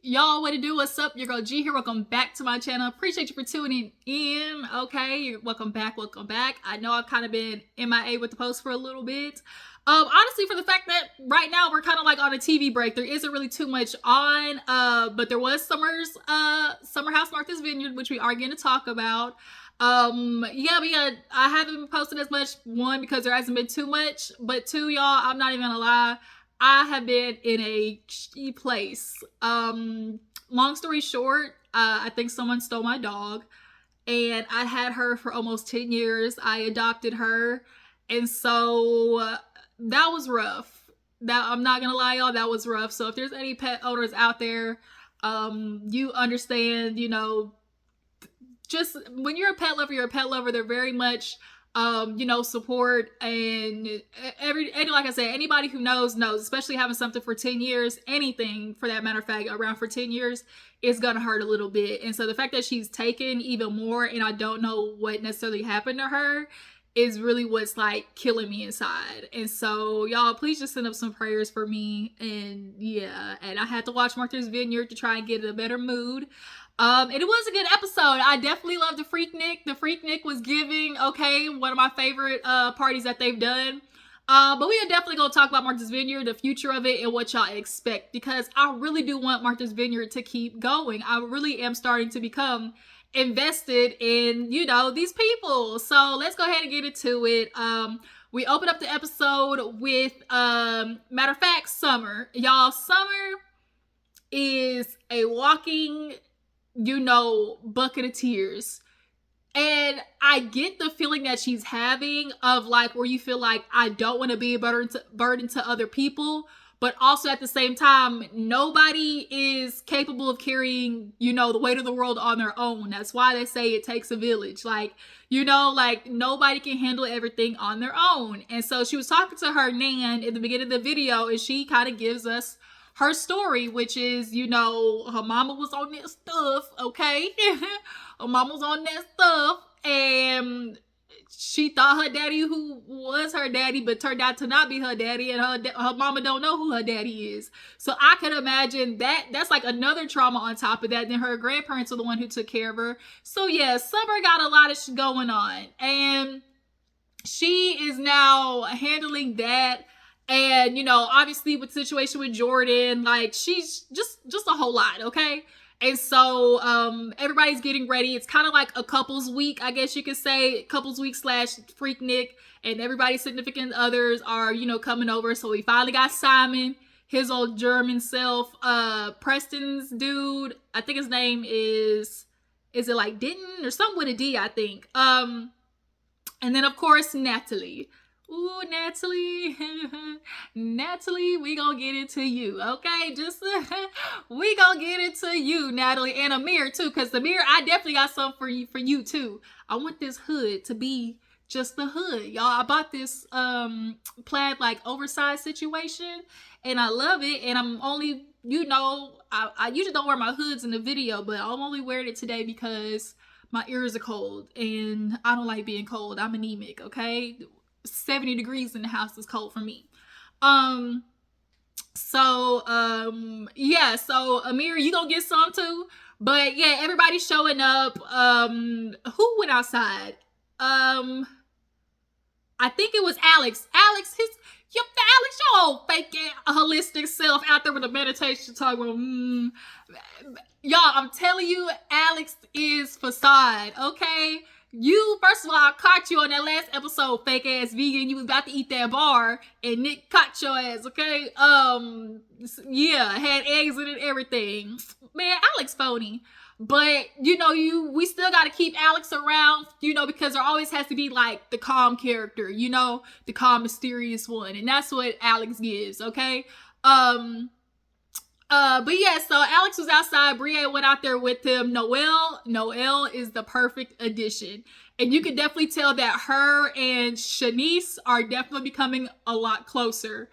Y'all, what to do? What's up? Your girl G here. Welcome back to my channel. Appreciate you for tuning in. Okay, welcome back. Welcome back. I know I've kind of been MIA with the post for a little bit. Honestly, for the fact that right now we're kind of like on a TV break, there isn't really too much on. But there was Summer House Martha's Vineyard, which we are going to talk about. I haven't been posting as much. One, because there hasn't been too much, but two, y'all, I'm not even gonna lie, I have been in a shitty place. Long story short, I think someone stole my dog, and I had her for almost 10 years. I adopted her, and so that was rough. That, I'm not gonna lie, y'all, that was rough. So if there's any pet owners out there, you understand, just when you're a pet lover, you're a pet lover. They're very much support, and like I said, anybody who knows, especially having something for 10 years, anything for that matter of fact, around for 10 years, is gonna hurt a little bit. And so the fact that she's taken even more, and I don't know what necessarily happened to her, is really what's like killing me inside. And so y'all, please just send up some prayers for me. And yeah, and I had to watch Martha's Vineyard to try and get in a better mood. And it was a good episode. I definitely loved the Freaknik. The Freaknik was giving, okay, one of my favorite parties that they've done. But we are definitely going to talk about Martha's Vineyard, the future of it, and what y'all expect, because I really do want Martha's Vineyard to keep going. I really am starting to become invested in, these people. So let's go ahead and get into it. We open up the episode with, matter of fact, Summer. Y'all, Summer is a walking bucket of tears. And I get the feeling that she's having of like, where you feel like, I don't want to be a burden to other people, but also at the same time, nobody is capable of carrying, the weight of the world on their own. That's why they say it takes a village. Like, nobody can handle everything on their own. And so she was talking to her nan in the beginning of the video, and she kind of gives us her story, which is, her mama was on that stuff, okay? Her mama was on that stuff, and she thought her daddy who was her daddy, but turned out to not be her daddy, and her mama don't know who her daddy is. So I could imagine that's like another trauma on top of that. Then her grandparents are the one who took care of her. So yeah, Summer got a lot of shit going on, and she is now handling that. And, obviously with the situation with Jordan, like, she's just a whole lot, okay? And so everybody's getting ready. It's kind of like a couples week, I guess you could say. Couples week / Freaknik. And everybody's significant others are, coming over. So we finally got Simon, his old German self. Preston's dude, I think his name is it like Denton or something with a D, I think. And then, of course, Natalie. Ooh, Natalie. Natalie, we gonna get into you, okay? We gonna get into you, Natalie, and Amir too, because Amir, I definitely got something for you too. I want this hood to be just the hood, y'all. I bought this plaid like oversized situation, and I love it. And I'm only, I usually don't wear my hoods in the video, but I'm only wearing it today because my ears are cold, and I don't like being cold. I'm anemic, okay? 70 degrees in the house is cold for me. So Amir, you gonna get some too. But yeah, everybody's showing up. Who went outside? I think it was Alex. Alex, your old fake holistic self out there with a meditation talk about, y'all, I'm telling you, Alex is facade, okay? You, first of all, I caught you on that last episode, fake ass vegan. You was about to eat that bar, and Nick caught your ass, okay? Yeah, had eggs in it and everything. Man, Alex phony. But, we still got to keep Alex around, because there always has to be, like, the calm character, the calm, mysterious one. And that's what Alex gives, okay? But yeah, so Alex was outside. Bria went out there with him. Noelle is the perfect addition. And you can definitely tell that her and Shanice are definitely becoming a lot closer.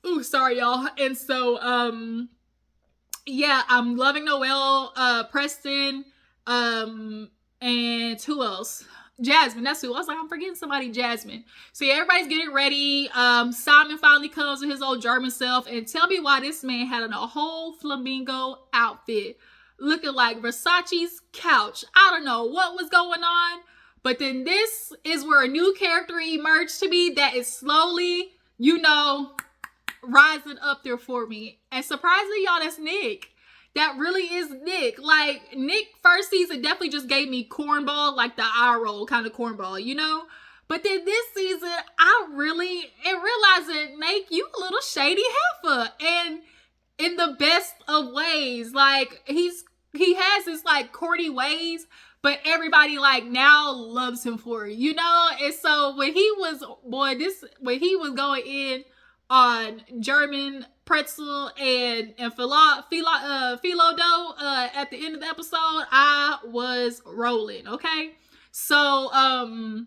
Ooh, sorry, y'all. And so, yeah, I'm loving Noelle, Preston, and who else? Jasmine, that's who. I was like, I'm forgetting somebody, Jasmine. So yeah, everybody's getting ready. Simon finally comes with his old German self, and tell me why this man had on a whole flamingo outfit, looking like Versace's couch. I don't know what was going on, but then this is where a new character emerged to me that is slowly, rising up there for me. And surprisingly, y'all, that's Nick. That really is Nick. Like, Nick first season definitely just gave me cornball, like the eye roll kind of cornball, But then this season, I really realized that Nick, you a little shady heifer. And in the best of ways. Like, he has this, like, corny ways, but everybody, like, now loves him for it, And so when he was going in on German pretzel and philo dough at the end of the episode, I was rolling. Okay, so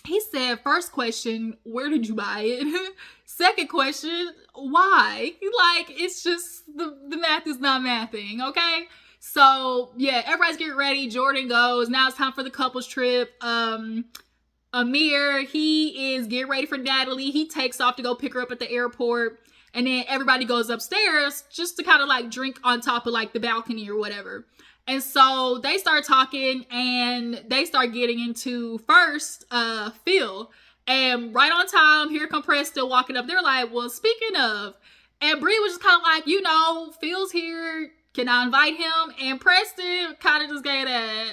he said, first question, where did you buy it? Second question, why? Like, it's just the math is not mathing. Okay, so yeah, everybody's getting ready. Jordan goes. Now it's time for the couples trip. Amir, he is getting ready for Natalie. He takes off to go pick her up at the airport. And then everybody goes upstairs just to kind of like drink on top of like the balcony or whatever. And so they start talking and they start getting into first Phil. And right on time, here come Preston walking up. They're like, well, speaking of. And Bree was just kind of like, Phil's here. Can I invite him? And Preston kind of just gave that,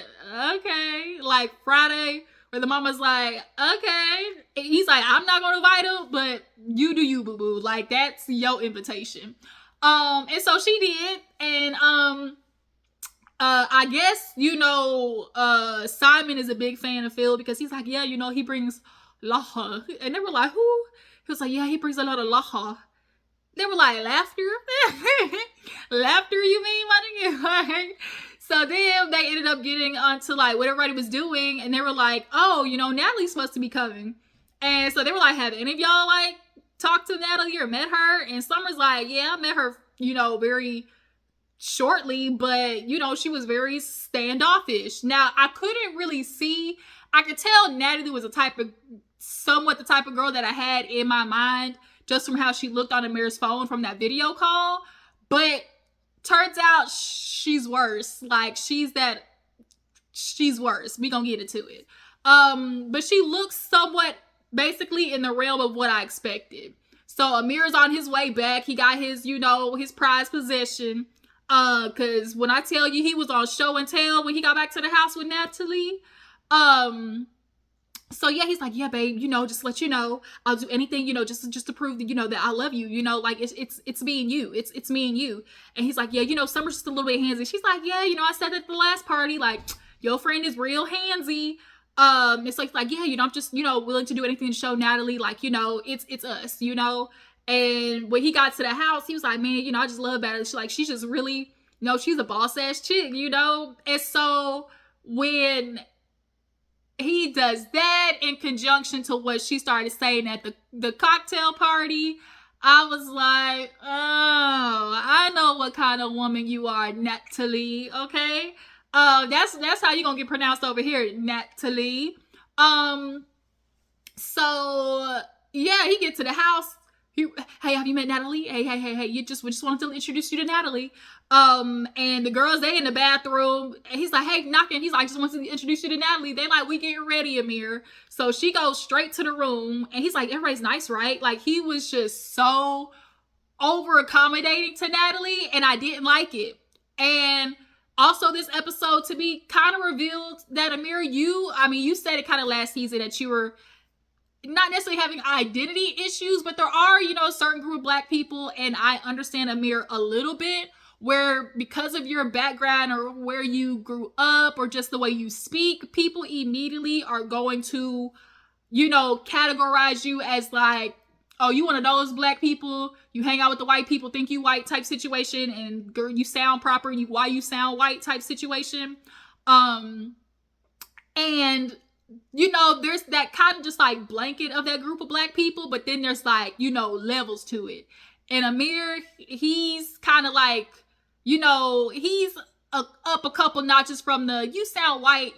okay. Like Friday, where the mama's like, okay. And he's like, I'm not gonna invite him, but you do you, boo-boo. Like, that's your invitation. And so she did. And I guess, Simon is a big fan of Phil because he's like, yeah, he brings laha. And they were like, who? He was like, yeah, he brings a lot of laha. They were like, laughter? Laughter, you mean, my nigga? So then they ended up getting onto like what everybody was doing, and they were like, oh, Natalie's supposed to be coming. And so they were like, have any of y'all like talked to Natalie or met her? And Summer's like, yeah, I met her, very shortly, but she was very standoffish. Now, I couldn't really see, I could tell Natalie was somewhat the type of girl that I had in my mind just from how she looked on Amir's phone from that video call. But turns out she's worse. Like, she's worse. We gonna get into it. But she looks somewhat basically in the realm of what I expected. So Amir's on his way back. He got his, his prized possession. Cause when I tell you he was on show and tell when he got back to the house with Natalie. So yeah, he's like, yeah, babe, just let you know, I'll do anything, just to prove that, that I love you, like it's me and you, it's me and you. And he's like, yeah, Summer's just a little bit handsy. She's like, yeah, I said that at the last party, like, your friend is real handsy. It's like, yeah, I'm just, willing to do anything to show Natalie, like, it's us, And when he got to the house, he was like, man, I just love Natalie. She's just really, she's a boss ass chick, And so when he does that in conjunction to what she started saying at the cocktail party, I was like, oh, I know what kind of woman you are, Natalie. Okay, that's how you gonna get pronounced over here, Natalie. So yeah, he gets to the house. Hey, have you met Natalie? Hey, we just wanted to introduce you to Natalie. And the girls, they in the bathroom. And he's like, hey, knocking. He's like, just wanted to introduce you to Natalie. They like, we getting ready, Amir. So she goes straight to the room. And he's like, everybody's nice, right? Like, he was just so over accommodating to Natalie. And I didn't like it. And also this episode to me kind of revealed that Amir, you said it kind of last season that you were not necessarily having identity issues, but there are, a certain group of Black people, and I understand Amir a little bit, where because of your background or where you grew up or just the way you speak, people immediately are going to, categorize you as like, oh, you one of those Black people, you hang out with the white people, think you white type situation, and girl, you sound proper, why you sound white type situation. And there's that kind of just like blanket of that group of Black people, but then there's like, levels to it. And Amir, he's kind of like, he's up a couple notches from the you sound white,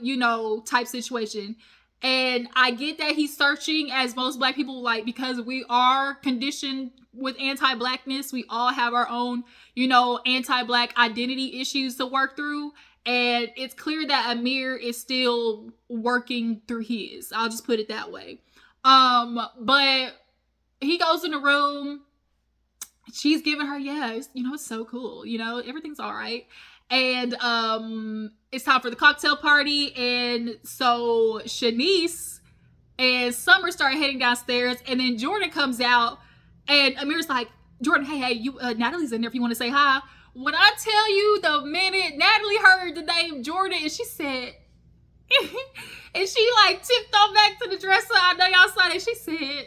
type situation. And I get that he's searching, as most Black people, like, because we are conditioned with anti-Blackness. We all have our own, anti-Black identity issues to work through. And it's clear that Amir is still working through his. I'll just put it that way. But he goes in the room. She's giving her, it's so cool. Everything's all right. And it's time for the cocktail party. And so Shanice and Summer start heading downstairs. And then Jordan comes out. And Amir's like, Jordan, hey, you, Natalie's in there if you want to say hi. When I tell you, the minute Natalie heard the name Jordan, and she said, and she like tipped on back to the dresser. I know y'all saw that. She said,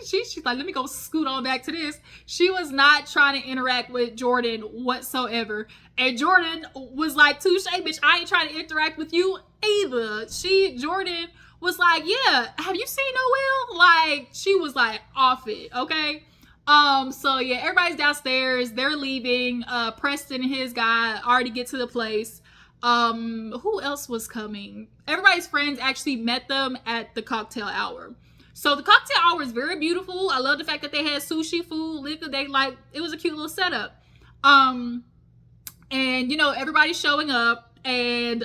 she's like, let me go scoot on back to this. She was not trying to interact with Jordan whatsoever. And Jordan was like, touche, bitch, I ain't trying to interact with you either. Jordan was like, yeah, have you seen Noelle? Like, she was like off it, okay? So yeah, everybody's downstairs. They're leaving. Preston and his guy already get to the place. Who else was coming? Everybody's friends actually met them at the cocktail hour. So the cocktail hour is very beautiful. I love the fact that they had sushi, food, liquor. It was a cute little setup. And everybody's showing up, and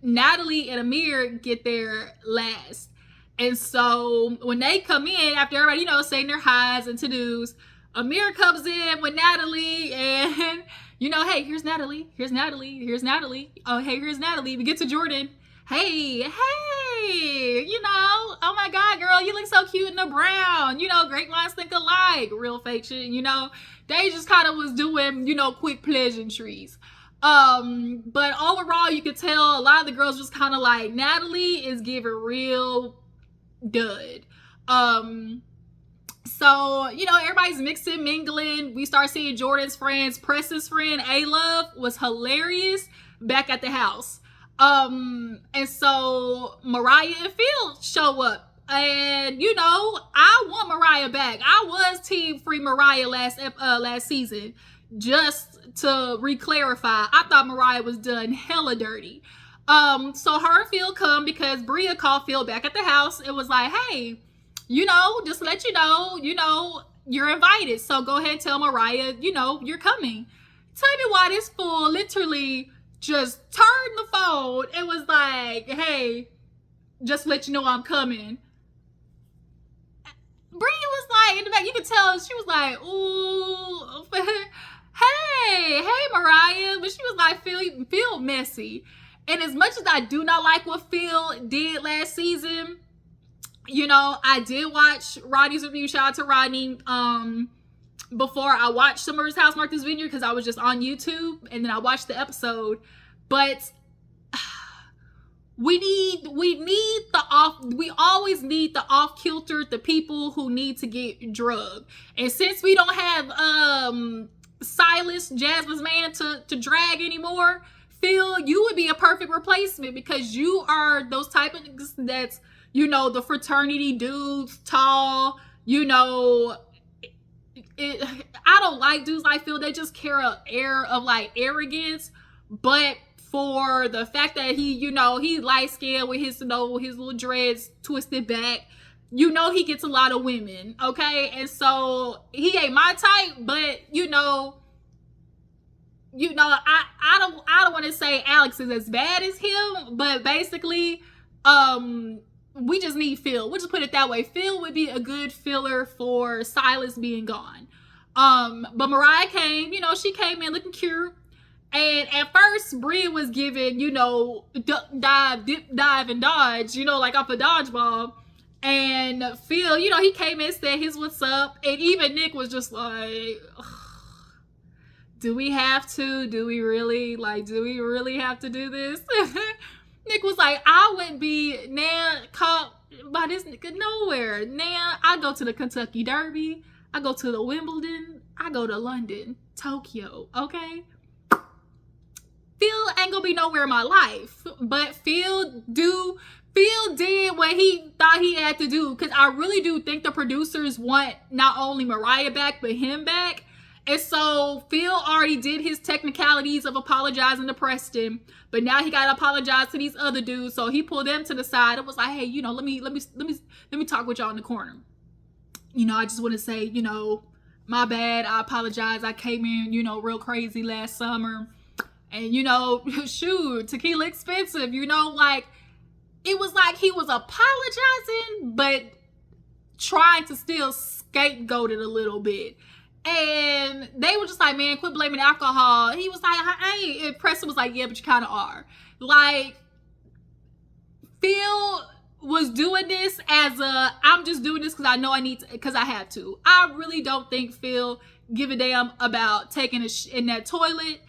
Natalie and Amir get there last. And so when they come in, after everybody, saying their highs and to-dos, Amir comes in with Natalie, and hey, here's Natalie. Oh, hey, here's Natalie. We get to Jordan. Hey, oh my God, girl, you look so cute in the brown. Great minds think alike. Real fake shit, They just kind of was doing, quick pleasantries. But overall, you could tell a lot of the girls just kind of like, Natalie is giving real dud. So, everybody's mixing, mingling. We start seeing Jordan's friends. Press's friend, A-Love, was hilarious back at the house. And so Mariah and Phil show up. And, I want Mariah back. I was team free Mariah last season. Just to re-clarify, I thought Mariah was done hella dirty. So her and Phil come because Bria called Phil back at the house. It was like, hey, just to let you know, you're invited. So go ahead and tell Mariah, you're coming. Tell me why this fool literally just turned the phone. It was like, hey, just to let you know I'm coming. Bria was like, in the back, you could tell she was like, ooh, hey, Mariah. But she was like, feel messy. And as much as I do not like what Phil did last season, I did watch Rodney's review. Shout out to Rodney. Before I watched Summer's House Martha's Vineyard, because I was just on YouTube, and then I watched the episode. But we always need the off-kilter, the people who need to get drugged. And since we don't have Silas, Jasmine's man, to drag anymore, Phil, you would be a perfect replacement, because you are those type of niggas that's, the fraternity dudes, tall, I don't like dudes like Phil. They just carry an air of like arrogance. But for the fact that he, he light skinned with his, his little dreads twisted back, he gets a lot of women. Okay. And so he ain't my type, but I don't want to say Alex is as bad as him, but basically, we just need Phil. We'll just put it that way. Phil would be a good filler for Silas being gone. But Mariah came, she came in looking cute. And at first, Bria was giving, dive, dip, dive, and dodge, like off a dodgeball. And Phil, he came in and said his what's up. And even Nick was just like, do we have to? Do we really have to do this? Nick was like, I wouldn't be caught by this nigga nowhere. I go to the Kentucky Derby. I go to the Wimbledon. I go to London, Tokyo, okay? Phil ain't gonna be nowhere in my life. But Phil did what he thought he had to do. Because I really do think the producers want not only Mariah back, but him back. And so Phil already did his technicalities of apologizing to Preston, but now he got to apologize to these other dudes. So he pulled them to the side and was like, hey, you know, let me talk with y'all in the corner. You know, I just want to say, you know, my bad. I apologize. I came in, you know, real crazy last summer. And, you know, shoot, tequila expensive, you know, like, it was like he was apologizing, but trying to still scapegoat it a little bit. And they were just like, man, quit blaming alcohol. He was like, hey, and Preston was like, yeah, but you kind of are. Like, Phil was doing this as a, I'm just doing this because I know I need to, because I have to. I really don't think Phil give a damn about taking a in that toilet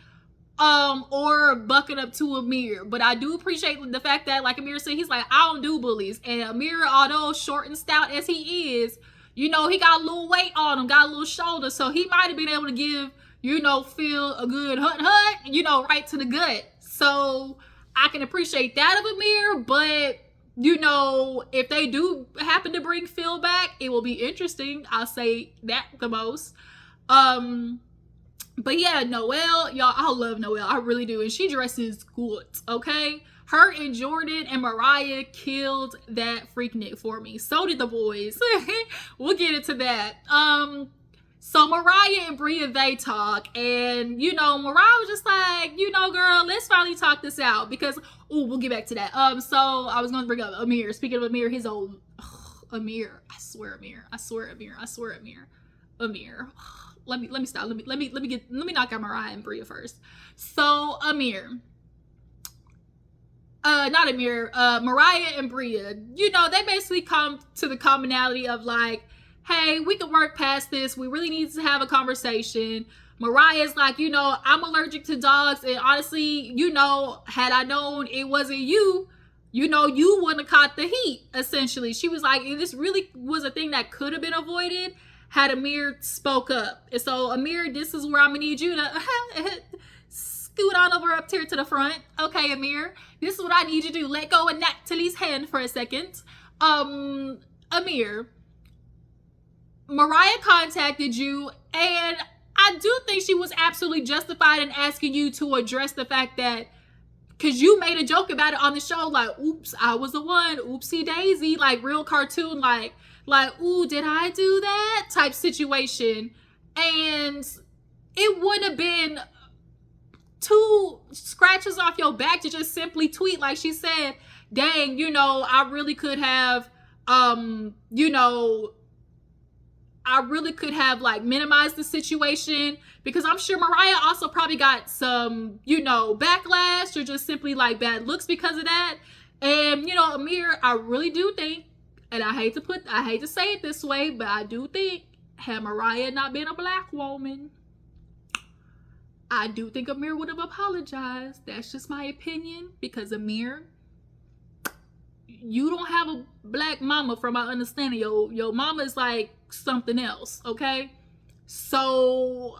or bucking up to Amir. But I do appreciate the fact that, like Amir said, he's like, I don't do bullies. And Amir, although short and stout as he is, you know, he got a little weight on him, got a little shoulder. So he might have been able to give, you know, Phil a good hut, you know, right to the gut. So I can appreciate that of Amir. But, you know, if they do happen to bring Phil back, it will be interesting. I'll say that the most. But yeah, Noelle, y'all, I love Noelle. I really do. And she dresses good, okay? Her and Jordan and Mariah killed that Freaknik for me. So did the boys. We'll get into that. So Mariah and Bria, they talk. And, you know, Mariah was just like, you know, girl, let's finally talk this out. Because, oh, we'll get back to that. So I was going to bring up Amir. Speaking of Amir, his old, Amir. I swear, Amir. Amir. Let me stop. Let me knock out Mariah and Bria first. So Amir. Not Amir, Mariah and Bria, you know, they basically come to the commonality of like, hey, we can work past this. We really need to have a conversation. Mariah's like, you know, I'm allergic to dogs. And honestly, you know, had I known it wasn't you, you know, you wouldn't have caught the heat, essentially. She was like, this really was a thing that could have been avoided had Amir spoke up. And so, Amir, this is where I'm going to need you to scoot on over up here to the front. Okay, Amir, this is what I need you to do. Let go of Natalie's hand for a second. Amir, Mariah contacted you, and I do think she was absolutely justified in asking you to address the fact that, because you made a joke about it on the show, like, oops, I was the one, oopsie daisy, like real cartoon, like, ooh, did I do that type situation. And it would have been 2 scratches off your back to just simply tweet, like she said, dang, you know, I really could have, you know, like minimized the situation, because I'm sure Mariah also probably got some, you know, backlash or just simply like bad looks because of that. And, you know, Amir, I really do think, and I hate to say it this way, but I do think, had Mariah not been a black woman, I do think Amir would have apologized. That's just my opinion, because Amir, you don't have a black mama from my understanding. Your mama is like something else, okay? So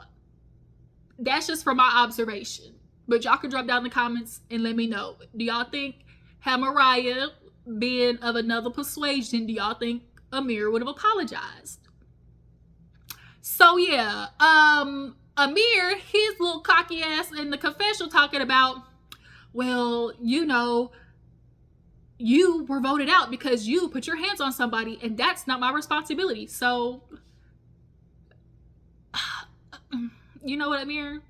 that's just from my observation. But y'all can drop down in the comments and let me know. Do y'all think, had Mariah been of another persuasion, do y'all think Amir would have apologized? So yeah, Amir, his little cocky ass in the confessional talking about, well, you know, you were voted out because you put your hands on somebody, and that's not my responsibility. So, you know what, Amir?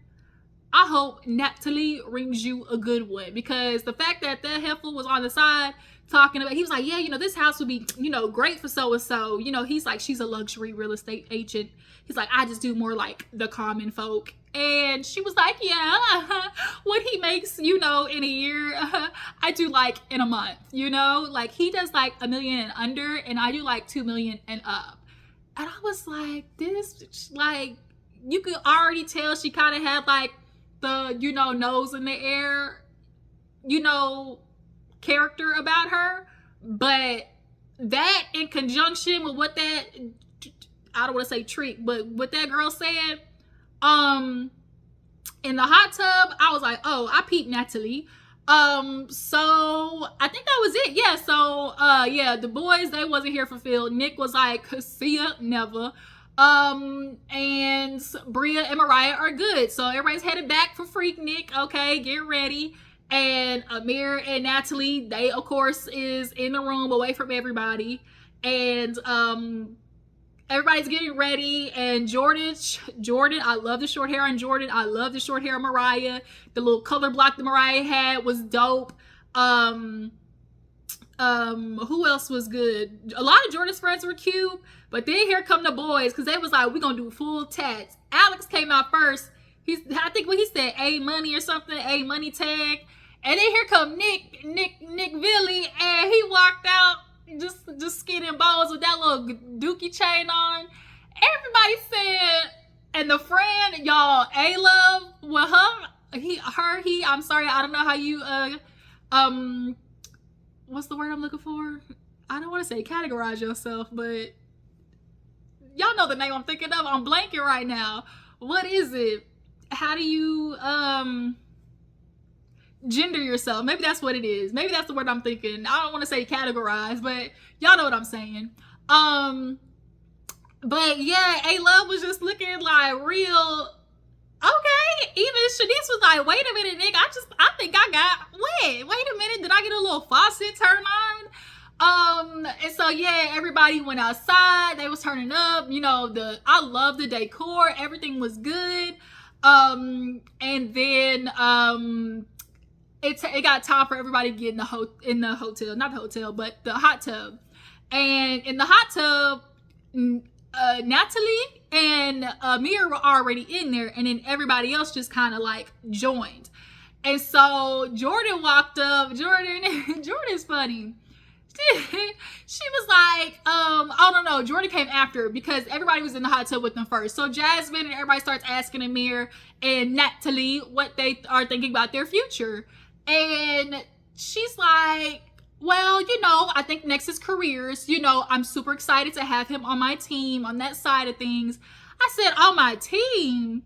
I hope Natalie rings you a good one, because the fact that that heifer was on the side talking about, he was like, yeah, you know, this house would be, you know, great for so-and-so. You know, he's like, she's a luxury real estate agent. He's like, I just do more like the common folk. And she was like, yeah, what he makes, you know, in a year, I do like in a month, you know, like he does like $1 million and under, and I do like 2 million and up. And I was like, this, like, you could already tell she kind of had like the, you know, nose in the air, you know, character about her. But that in conjunction with what that, I don't want to say trick, but what that girl said, in the hot tub, I was like, oh, I peeped Natalie. So I think that was it. Yeah. So, yeah, the boys, they wasn't here for Phil. Nick was like, see ya, never. And Bria and Mariah are good. So everybody's headed back for Freaknik. Okay, get ready. And Amir and Natalie, they of course is in the room away from everybody. And everybody's getting ready. And Jordan, I love the short hair on Jordan. I love the short hair on Mariah. The little color block that Mariah had was dope. Who else was good? A lot of Jordan's friends were cute. But then here come the boys, because they was like, we're going to do full tats. Alex came out first. I think what he said, A Money or something, A Money tag. And then here come Nick Villy, and he walked out just skin and bones with that little dookie chain on. Everybody said, and the friend, y'all, A-Love, well, I'm sorry, I don't know how you, what's the word I'm looking for? I don't want to say categorize yourself, but y'all know the name I'm thinking of. I'm blanking right now. What is it? How do you gender yourself? Maybe that's what it is. Maybe that's the word I'm thinking. I don't want to say categorize, but y'all know what I'm saying. But yeah, A-Love was just looking like real okay. Even Shanice was like, wait a minute, Nick, I think I got wait a minute, did I get a little faucet turned on? And so yeah, everybody went outside, they was turning up, you know, I love the decor, everything was good. And then it got time for everybody to get in the hotel, not the hotel, but the hot tub. And in the hot tub, Natalie and Amir were already in there, and then everybody else just kind of like joined. And so Jordan walked up. Jordan's funny. She was like, oh no, Jordan came after because everybody was in the hot tub with them first. So Jasmine and everybody starts asking Amir and Natalie what they are thinking about their future. And she's like, well, you know, I think next is careers. You know, I'm super excited to have him on my team, on that side of things. I said, on my team?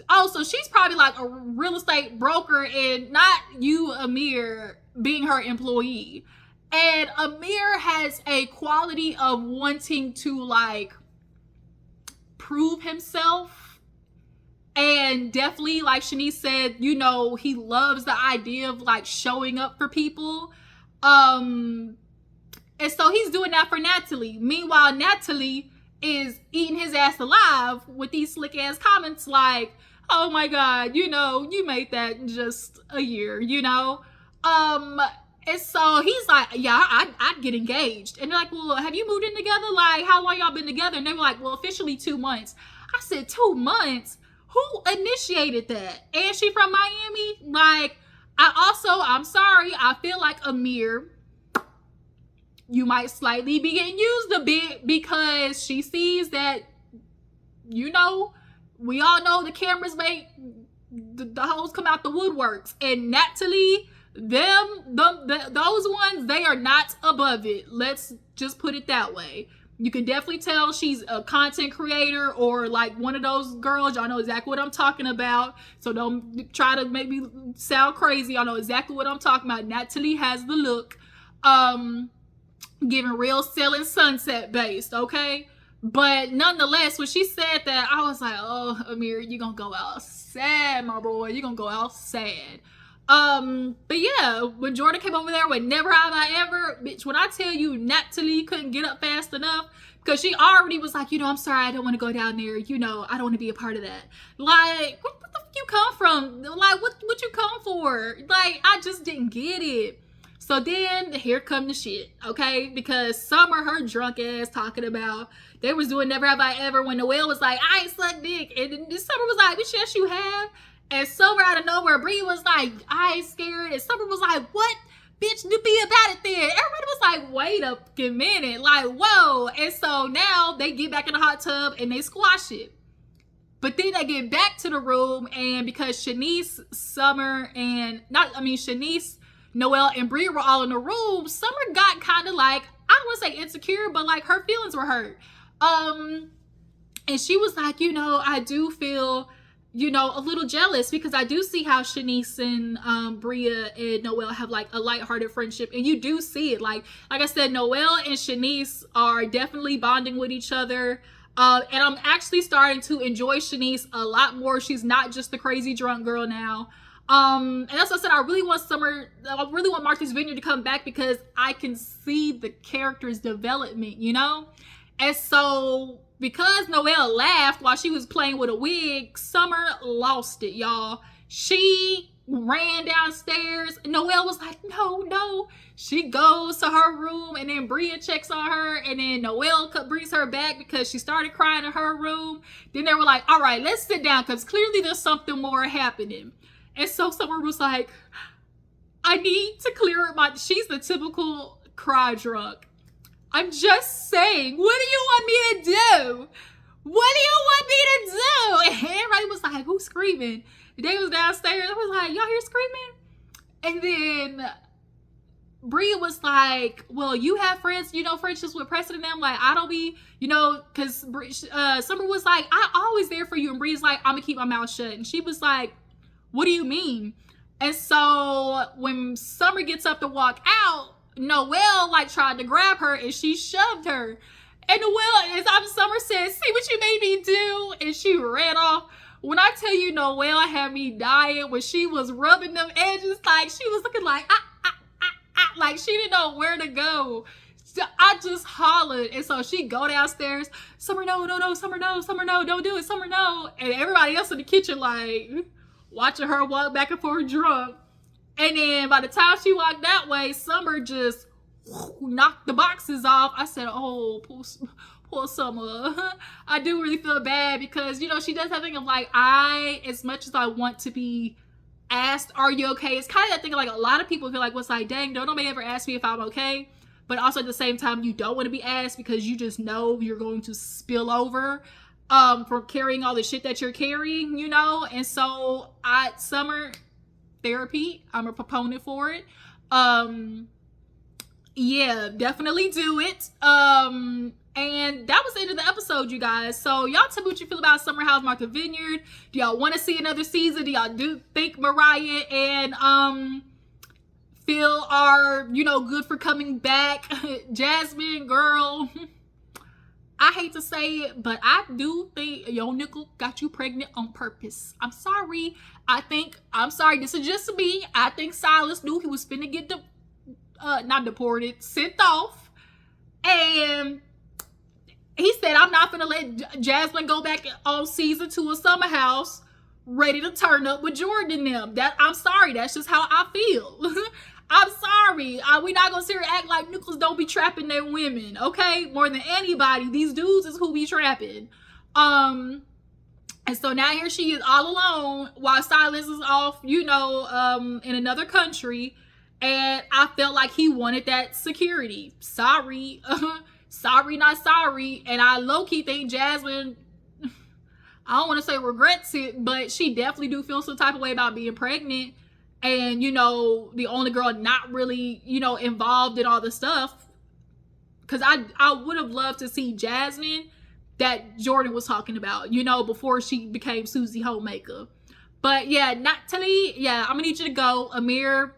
Oh, so she's probably like a real estate broker and not you, Amir, being her employee. And Amir has a quality of wanting to like prove himself. And definitely, like Shanice said, you know, he loves the idea of like showing up for people. And so he's doing that for Natalie. Meanwhile, Natalie is eating his ass alive with these slick ass comments like, oh my God, you know, you made that in just a year, you know? And so he's like, yeah, I'd get engaged. And they're like, well, have you moved in together? Like, how long y'all been together? And they were like, well, officially 2 months. I said, 2 months? Who initiated that? And she from Miami? Like, I'm sorry, I feel like Amir, you might slightly be getting used a bit because she sees that, you know, we all know the cameras make the hoes come out the woodworks. And Natalie, those ones, they are not above it. Let's just put it that way. You can definitely tell she's a content creator or like one of those girls. Y'all know exactly what I'm talking about. So don't try to make me sound crazy. Y'all know exactly what I'm talking about. Natalie has the look. Giving real Selling Sunset based, okay? But nonetheless, when she said that, I was like, oh, Amir, you're gonna go out sad, my boy. You're gonna go out sad. But yeah, when Jordan came over there with Never Have I Ever, bitch, when I tell you Natalie couldn't get up fast enough, because she already was like, you know, I'm sorry, I don't want to go down there, you know, I don't want to be a part of that. Like, what the fuck you come from? Like, what you come for? Like, I just didn't get it. So then, here come the shit, okay? Because Summer, her drunk ass talking about, they was doing Never Have I Ever when Noelle was like, I ain't sucked dick. And then Summer was like, bitch, yes, you have. And Summer out of nowhere, Bree was like, I ain't scared. And Summer was like, what? Bitch, do be about it then. Everybody was like, wait a minute. Like, whoa. And so now they get back in the hot tub and they squash it. But then they get back to the room, and because Shanice, Shanice, Noelle, and Bree were all in the room, Summer got kind of like, I don't want to say insecure, but like her feelings were hurt. And she was like, you know, I do feel, you know, a little jealous because I do see how Shanice and Bria and Noelle have like a lighthearted friendship, and you do see it. Like I said, Noelle and Shanice are definitely bonding with each other. And I'm actually starting to enjoy Shanice a lot more. She's not just the crazy drunk girl now. And that's what I said. I really want Martha's Vineyard to come back because I can see the character's development, you know? And so because Noelle laughed while she was playing with a wig, Summer lost it, y'all. She ran downstairs. Noelle was like, no. She goes to her room, and then Bria checks on her, and then Noelle brings her back because she started crying in her room. Then they were like, all right, let's sit down because clearly there's something more happening. And so Summer was like, I need to clear up she's the typical cry drunk. I'm just saying, what do you want me to do? What do you want me to do? And everybody was like, who's screaming? They was downstairs. I was like, y'all hear screaming? And then Bria was like, well, you have friends, friendships with Preston and them. Like, I don't be, because Summer was like, I always there for you. And Bria's like, I'm going to keep my mouth shut. And she was like, what do you mean? And so when Summer gets up to walk out, Noelle tried to grab her and she shoved her. And Noelle, as Summer said, see what you made me do? And she ran off. When I tell you Noelle had me dying when she was rubbing them edges, she was looking like she didn't know where to go. So I just hollered. And so she go downstairs, Summer, no, Summer, no, don't do it, Summer, no. And everybody else in the kitchen watching her walk back and forth drunk. And then by the time she walked that way, Summer just knocked the boxes off. I said, oh, poor Summer. I do really feel bad because, she does that thing of as much as I want to be asked, are you okay? It's kind of that thing a lot of people feel what's dang, don't nobody ever ask me if I'm okay. But also at the same time, you don't want to be asked because you just know you're going to spill over from carrying all the shit that you're carrying, And so Summer therapy, I'm a proponent for it. Yeah, definitely do it. And that was the end of the episode, you guys. So y'all tell me what you feel about Summer House Martha Vineyard. Do y'all want to see another season? Do y'all think Mariah and Phil are, good for coming back? Jasmine, girl, I hate to say it, but I do think Yo Nickel got you pregnant on purpose. I'm sorry. This is just me. I think Silas knew he was finna get not deported, sent off. And he said, I'm not finna let Jasmine go back on season 2 of Summer House ready to turn up with Jordan and them. I'm sorry. That's just how I feel. I'm sorry. We're not gonna sit here and act like Nichols don't be trapping their women, okay? More than anybody, these dudes is who be trapping. And so now here she is all alone while Silas is off, in another country. And I felt like he wanted that security. Sorry. Sorry, not sorry. And I low-key think Jasmine, I don't want to say regrets it, but she definitely do feel some type of way about being pregnant. And, the only girl not really, involved in all the stuff. Because I would have loved to see Jasmine that Jordan was talking about, before she became Susie Homemaker. But yeah, Natalie, I'm going to need you to go. Amir,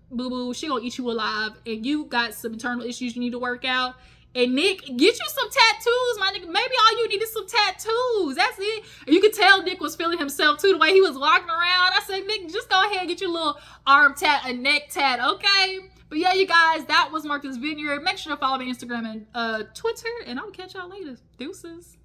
boo-boo, she going to eat you alive. And you got some internal issues you need to work out. And Nick, get you some tattoos, my nigga. Maybe all you need is some tattoos. That's it. And you could tell Nick was feeling himself too, the way he was walking around. I said, Nick, just go ahead and get your little arm tat, a neck tat, okay? But yeah, you guys, that was Martha's Vineyard. Make sure to follow me on Instagram and Twitter. And I'll catch y'all later. Deuces.